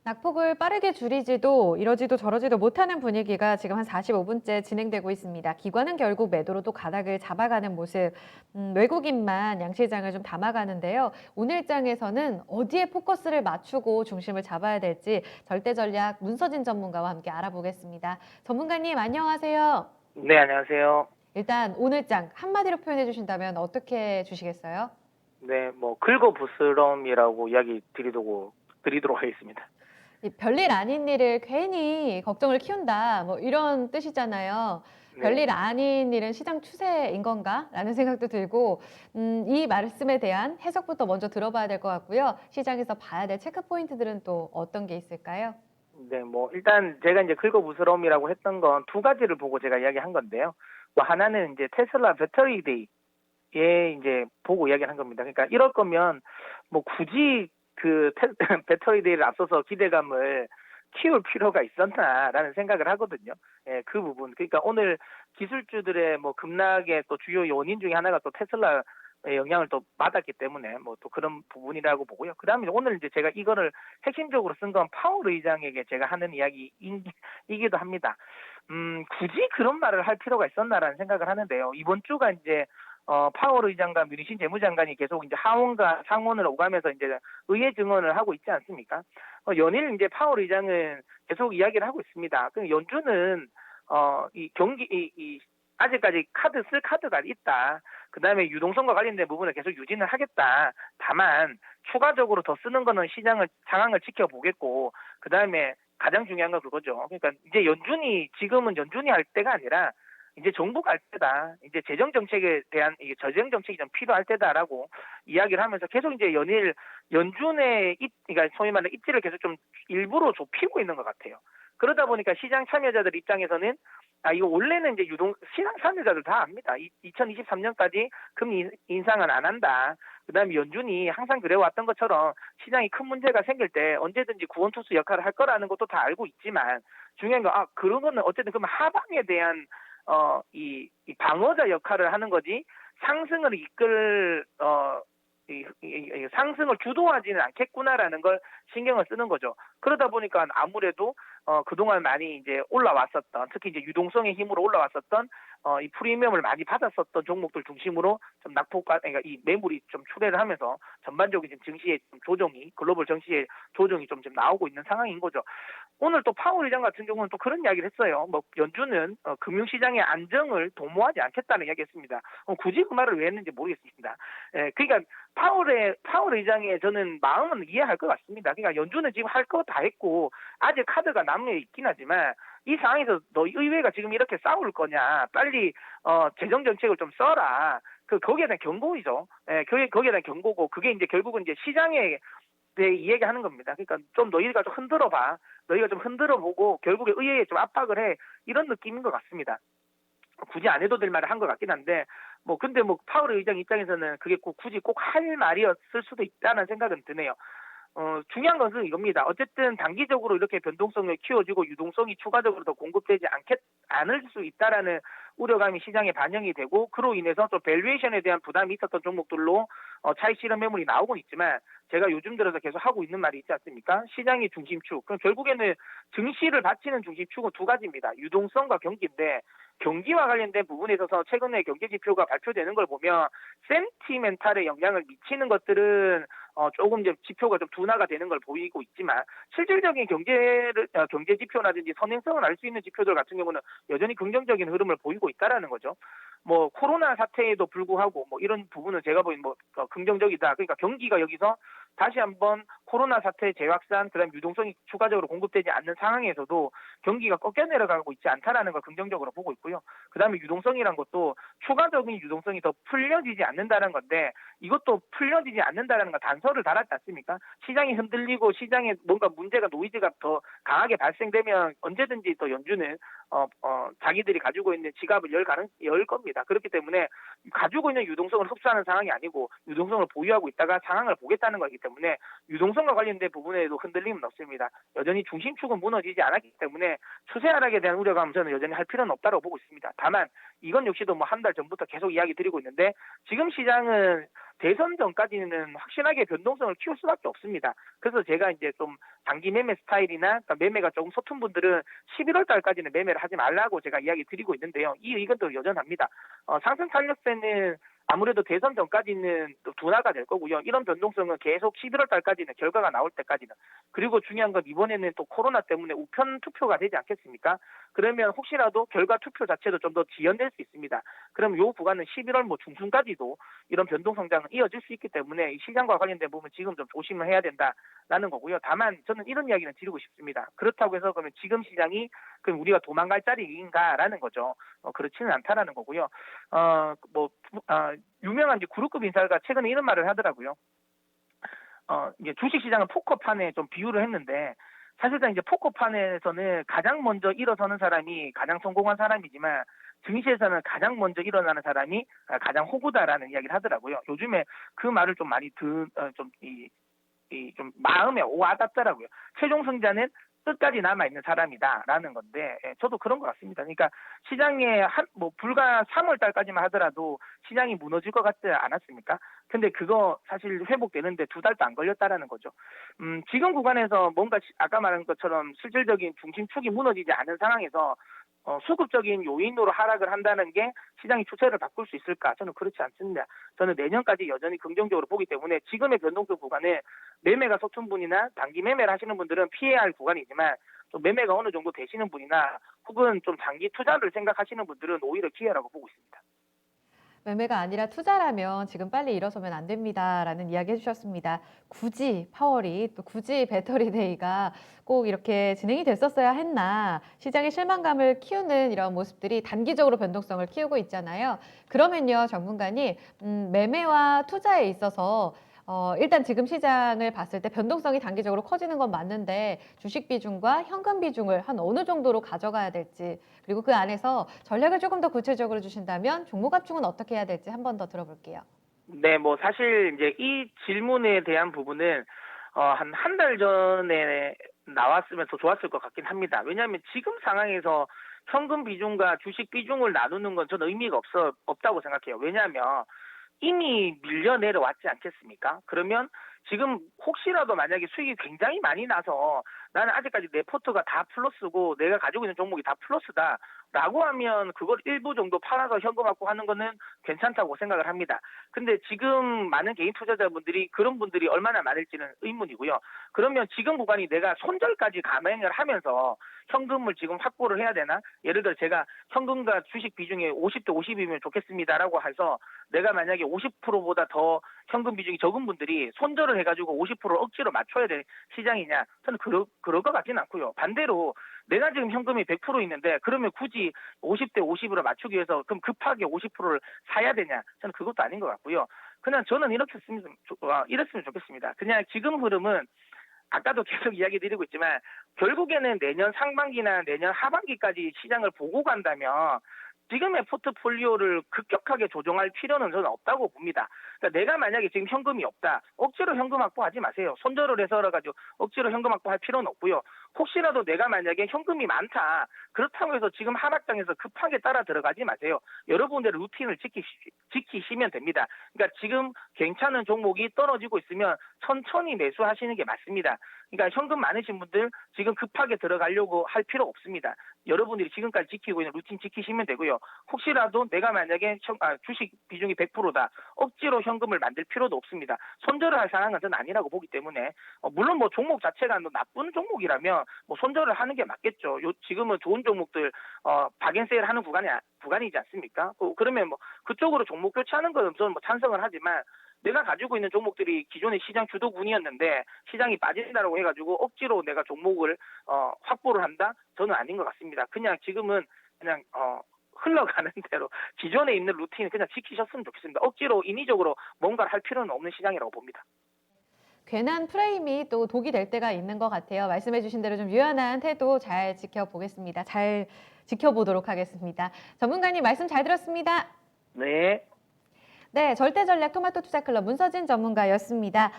낙폭을 빠르게 줄이지도 이러지도 저러지도 못하는 분위기가 지금 한 45분째 진행되고 있습니다. 기관은 결국 매도로 또 가닥을 잡아가는 모습, 외국인만 양시장을 좀 담아가는데요. 오늘 장에서는 어디에 포커스를 맞추고 중심을 잡아야 될지 절대 전략 문서진 전문가와 함께 알아보겠습니다. 전문가님 안녕하세요. 네, 안녕하세요. 일단 오늘 장 한마디로 표현해 주신다면 어떻게 주시겠어요? 네, 뭐 긁어부스럼이라고 드리도록 하겠습니다. 이 별일 아닌 일을 괜히 걱정을 키운다, 뭐 이런 뜻이잖아요. 네, 별일 아닌 일은 시장 추세인 건가? 라는 생각도 들고, 이 말씀에 대한 해석부터 먼저 들어봐야 될 것 같고요. 시장에서 봐야 될 체크 포인트들은 또 어떤 게 있을까요? 네, 뭐 일단 제가 이제 긁어부스럼이라고 했던 건 두 가지를 보고 제가 이야기한 건데요. 뭐 하나는 이제 테슬라 배터리 데이에 이제 보고 이야기한 겁니다. 그러니까 이럴 거면 뭐 굳이 배터리 데이를 앞서서 기대감을 키울 필요가 있었나라는 생각을 하거든요. 예, 그 부분. 그러니까 오늘 기술주들의 뭐 급락의 또 주요 원인 중에 하나가 또 테슬라의 영향을 또 받았기 때문에 뭐 또 그런 부분이라고 보고요. 그다음에 오늘 이제 제가 이거를 핵심적으로 쓴 건 파월 의장에게 제가 하는 이야기이기도 합니다. 굳이 그런 말을 할 필요가 있었나라는 생각을 하는데요. 이번 주가 이제 파월 의장과 뮤니신 재무장관이 계속 이제 하원과 상원을 오가면서 이제 의회 증언을 하고 있지 않습니까? 연일 이제 파월 의장은 계속 이야기를 하고 있습니다. 그 연준은 이 경기 이 아직까지 쓸 카드가 있다. 그다음에 유동성과 관련된 부분을 계속 유지는 하겠다. 다만 추가적으로 더 쓰는 거는 시장을 상황을 지켜보겠고, 그다음에 가장 중요한 건 그거죠. 그러니까 이제 지금은 연준이 할 때가 아니라 이제 정부가 할 때다. 이제 재정 정책에 대한 이게 재정 정책이 좀 필요할 때다라고 이야기를 하면서 계속 이제 연준의 그러니까 소위 말하는 입지를 계속 좀 일부러 좁히고 있는 것 같아요. 그러다 보니까 시장 참여자들 입장에서는 이거 원래는 이제 시장 참여자들 다 압니다. 2023년까지 금리 인상은 안 한다. 그다음에 연준이 항상 그래왔던 것처럼 시장이 큰 문제가 생길 때 언제든지 구원투수 역할을 할 거라는 것도 다 알고 있지만, 중요한 건 그런 거는 어쨌든 그러면 하방에 대한 이 방어자 역할을 하는 거지, 상승을 이끌 상승을 주도하지는 않겠구나라는 걸 신경을 쓰는 거죠. 그러다 보니까 아무래도 그동안 많이 이제 올라왔었던, 특히 이제 유동성의 힘으로 올라왔었던 이 프리미엄을 많이 받았었던 종목들 중심으로 좀 그러니까 이 매물이 좀 출회를 하면서 전반적인 지금 증시의 글로벌 증시의 조정이 좀 나오고 있는 상황인 거죠. 오늘 또 파월 의장 같은 경우는 또 그런 이야기를 했어요. 뭐 연준은 금융시장의 안정을 도모하지 않겠다는 이야기했습니다. 굳이 그 말을 왜 했는지 모르겠습니다. 예, 그러니까 파월 의장의 저는 마음은 이해할 것 같습니다. 그러니까 연준은 지금 할 거 다 했고 아직 카드가 남아 있긴 하지만, 이 상황에서 너 의회가 지금 이렇게 싸울 거냐, 빨리 재정 정책을 좀 써라. 거기에 대한 경고이죠. 예, 거기에 대한 경고고, 그게 이제 결국은 이제 시장에 대해 이야기하는 겁니다. 그러니까 좀 너희가 좀 흔들어봐. 너희가 좀 흔들어보고 결국에 의회에 좀 압박을 해. 이런 느낌인 것 같습니다. 굳이 안 해도 될 말을 한 것 같긴 한데, 근데 파월 의장 입장에서는 그게 굳이 꼭 할 말이었을 수도 있다는 생각은 드네요. 중요한 것은 이겁니다. 어쨌든 단기적으로 이렇게 변동성을 키워주고 유동성이 추가적으로 더 공급되지 않을 수 있다라는 우려감이 시장에 반영이 되고, 그로 인해서 또 밸류에이션에 대한 부담이 있었던 종목들로 차익 실현 매물이 나오곤 있지만, 제가 요즘 들어서 계속 하고 있는 말이 있지 않습니까? 시장의 중심축. 그럼 결국에는 증시를 받치는 중심축은 두 가지입니다. 유동성과 경기인데, 경기와 관련된 부분에 있어서 최근에 경제 지표가 발표되는 걸 보면 센티멘탈에 영향을 미치는 것들은 조금 이제 지표가 좀 둔화가 되는 걸 보이고 있지만, 실질적인 경제 지표라든지 선행성을 알 수 있는 지표들 같은 경우는 여전히 긍정적인 흐름을 보이고 있다라는 거죠. 코로나 사태에도 불구하고 이런 부분은 제가 보기엔 긍정적이다. 그러니까 경기가 여기서 다시 한번 코로나 사태 재확산, 그다음 유동성이 추가적으로 공급되지 않는 상황에서도 경기가 꺾여 내려가고 있지 않다라는 걸 긍정적으로 보고 있고요. 그다음에 유동성이란 것도 추가적인 유동성이 더 풀려지지 않는다는 건데, 이것도 풀려지지 않는다는 건 단서를 달았지 않습니까? 시장이 흔들리고 시장에 뭔가 노이즈가 더 강하게 발생되면 언제든지 또 연준은 자기들이 가지고 있는 지갑을 열 겁니다. 그렇기 때문에 가지고 있는 유동성을 흡수하는 상황이 아니고 유동성을 보유하고 있다가 상황을 보겠다는 거기 때문에 유동성과 관련된 부분에도 흔들림은 없습니다. 여전히 중심축은 무너지지 않았기 때문에 추세 하락에 대한 우려감은 저는 여전히 할 필요는 없다고 보고 있습니다. 다만 이건 역시도 한 달 전부터 계속 이야기 드리고 있는데, 지금 시장은 대선 전까지는 확실하게 변동성을 키울 수밖에 없습니다. 그래서 제가 이제 좀 단기 매매 스타일이나 그러니까 매매가 조금 서툰 분들은 11월 달까지는 매매를 하지 말라고 제가 이야기 드리고 있는데요. 이 의견도 여전합니다. 상승 탄력세는 아무래도 대선 전까지는 또 둔화가 될 거고요. 이런 변동성은 계속 11월 달까지는 결과가 나올 때까지는. 그리고 중요한 건 이번에는 또 코로나 때문에 우편 투표가 되지 않겠습니까? 그러면 혹시라도 결과 투표 자체도 좀 더 지연될 수 있습니다. 그럼 요 구간은 11월 뭐 중순까지도 이런 변동 성장은 이어질 수 있기 때문에 이 시장과 관련된 부분 지금 좀 조심을 해야 된다라는 거고요. 다만 저는 이런 이야기는 드리고 싶습니다. 그렇다고 해서 그러면 지금 시장이 그럼 우리가 도망갈 자리인가라는 거죠. 그렇지는 않다라는 거고요. 뭐 유명한 이제 그룹급 인사가 최근에 이런 말을 하더라고요. 이제 주식 시장은 포커판에 좀 비유를 했는데 사실상 이제 포커판에서는 가장 먼저 일어서는 사람이 가장 성공한 사람이지만 증시에서는 가장 먼저 일어나는 사람이 가장 호구다라는 이야기를 하더라고요. 요즘에 그 말을 좀 많이 좀 마음에 와닿더라고요. 최종 승자는 끝까지 남아있는 사람이다라는 건데, 저도 그런 것 같습니다. 그러니까 시장에 불과 3월 달까지만 하더라도 시장이 무너질 것 같지 않았습니까? 근데 그거 사실 회복되는데 2달도 안 걸렸다라는 거죠. 지금 구간에서 뭔가 아까 말한 것처럼 실질적인 중심축이 무너지지 않은 상황에서 수급적인 요인으로 하락을 한다는 게 시장이 추세를 바꿀 수 있을까? 저는 그렇지 않습니다. 저는 내년까지 여전히 긍정적으로 보기 때문에 지금의 변동성 구간에 매매가 서툰 분이나 단기 매매를 하시는 분들은 피해야 할 구간이지만 좀 매매가 어느 정도 되시는 분이나 혹은 좀 장기 투자를 생각하시는 분들은 오히려 기회라고 보고 있습니다. 매매가 아니라 투자라면 지금 빨리 일어서면 안 됩니다라는 이야기 해주셨습니다. 굳이 파월이 또 굳이 배터리 데이가 꼭 이렇게 진행이 됐었어야 했나 시장의 실망감을 키우는 이런 모습들이 단기적으로 변동성을 키우고 있잖아요. 그러면요 전문가님 매매와 투자에 있어서 일단 지금 시장을 봤을 때 변동성이 단기적으로 커지는 건 맞는데 주식 비중과 현금 비중을 한 어느 정도로 가져가야 될지 그리고 그 안에서 전략을 조금 더 구체적으로 주신다면 종목 합중은 어떻게 해야 될지 한 번 더 들어볼게요. 네, 뭐 사실 이제 이 질문에 대한 부분은 한 달 전에 나왔으면 더 좋았을 것 같긴 합니다. 왜냐하면 지금 상황에서 현금 비중과 주식 비중을 나누는 건 저는 의미가 없다고 생각해요. 왜냐하면 이미 밀려 내려왔지 않겠습니까? 그러면 지금 혹시라도 만약에 수익이 굉장히 많이 나서 나는 아직까지 내 포트가 다 플러스고 내가 가지고 있는 종목이 다 플러스다라고 하면 그걸 일부 정도 팔아서 현금 확보하는 거는 괜찮다고 생각을 합니다. 근데 지금 많은 개인 투자자분들이 그런 분들이 얼마나 많을지는 의문이고요. 그러면 지금 구간이 내가 손절까지 감행을 하면서 현금을 지금 확보를 해야 되나? 예를 들어 제가 현금과 주식 비중이 50대 50이면 좋겠습니다라고 해서 내가 만약에 50%보다 더 현금 비중이 적은 분들이 손절을 해가지고 50%를 억지로 맞춰야 될 시장이냐? 저는 그럴 것 같지는 않고요. 반대로 내가 지금 현금이 100% 있는데 그러면 굳이 50대 50으로 맞추기 위해서 그럼 급하게 50%를 사야 되냐? 저는 그것도 아닌 것 같고요. 그냥 저는 이랬으면 좋겠습니다. 그냥 지금 흐름은 아까도 계속 이야기 드리고 있지만 결국에는 내년 상반기나 내년 하반기까지 시장을 보고 간다면 지금의 포트폴리오를 급격하게 조정할 필요는 저는 없다고 봅니다. 그러니까 내가 만약에 지금 현금이 없다. 억지로 현금 확보하지 마세요. 손절을 해서 가지고 억지로 현금 확보할 필요는 없고요. 혹시라도 내가 만약에 현금이 많다. 그렇다고 해서 지금 하락장에서 급하게 따라 들어가지 마세요. 여러분들의 루틴을 지키시면 됩니다. 그러니까 지금 괜찮은 종목이 떨어지고 있으면 천천히 매수하시는 게 맞습니다. 그러니까 현금 많으신 분들 지금 급하게 들어가려고 할 필요 없습니다. 여러분들이 지금까지 지키고 있는 루틴 지키시면 되고요. 혹시라도 내가 만약에 주식 비중이 100%다. 억지로 현금을 만들 필요도 없습니다. 손절을 할 상황은 저는 아니라고 보기 때문에 물론 뭐 종목 자체가 뭐 나쁜 종목이라면 뭐 손절을 하는 게 맞겠죠. 지금은 좋은 종목들 박앤세일 하는 구간이지 않습니까? 그러면 뭐 그쪽으로 종목 교체하는 건 저는 뭐 찬성을 하지만 내가 가지고 있는 종목들이 기존의 시장 주도군이었는데 시장이 빠진다라고 해가지고 억지로 내가 종목을 확보를 한다? 저는 아닌 것 같습니다. 그냥 지금은 그냥 흘러가는 대로 기존에 있는 루틴을 그냥 지키셨으면 좋겠습니다. 억지로 인위적으로 뭔가를 할 필요는 없는 시장이라고 봅니다. 괜한 프레임이 또 독이 될 때가 있는 것 같아요. 말씀해 주신 대로 좀 유연한 태도 잘 지켜보겠습니다. 잘 지켜보도록 하겠습니다. 전문가님 말씀 잘 들었습니다. 네. 네, 절대전략 토마토 투자클럽 문서진 전문가였습니다.